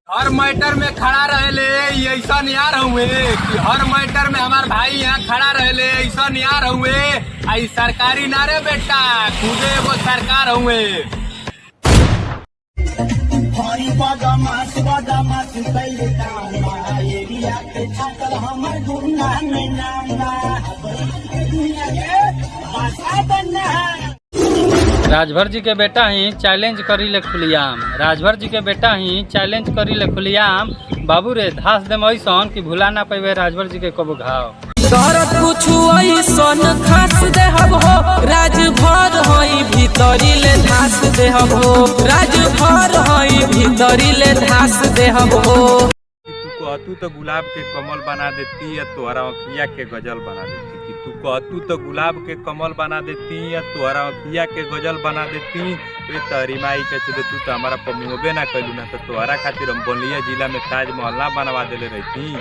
हर matter में खड़ा रहले ऐसा नियार हुए कि हर मैटर में हमार भाई यहाँ खड़ा रहले ऐसा नियार हुए। आई सरकारी नारे बेटा खुदे वो सरकार हुए। राजभर जी के बेटा ही चैलेंज करी ले खुलियाम। राजभर जी के बेटा ही चैलेंज करी ले खुलियाम। बाबू रे धास दे ऐसन कि भुला ना पावे राजभर जी के कबो घाव। दरद कुछ ऐसन खास देहब हो राजभर हई भीतरी ले धास देहब हो। राजभर हई भीतरी ले धास देहब हो। तू कहतू तो गुलाब के कमल बना देती या तोहरा अखिया के गजल बना देती। कि तू कहतू तो गुलाब के कमल बना देती या तोहरा अखिया के गजल बना देती। ये तहरी माई के चुदे तू तो हमारा पमुहबे ना कैलू ना तो तोहरा खातिर हम बलिया जिला में ताजमहल ना बनवा देले रहती।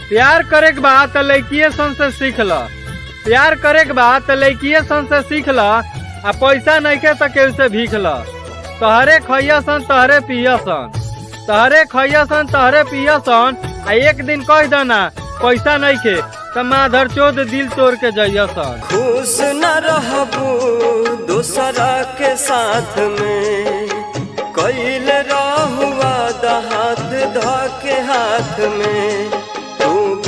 प्यार करे के बात लड़किए सन से सीख ल। प्यार करे के बात लड़किए सन से सीख ल। आ पैसा नहीं के सके उसे भीख ल। तहरे खैया सन तहरे पिया सन। तहरे खैया सन तहरे पिया सन। आ एक दिन कह देना पैसा नहीं के तो माधर चोद दिल तोड़ के जइया सन। खुश न रहबू दूसरा के साथ में कैल रहुआ हाथ धा के हाथ में।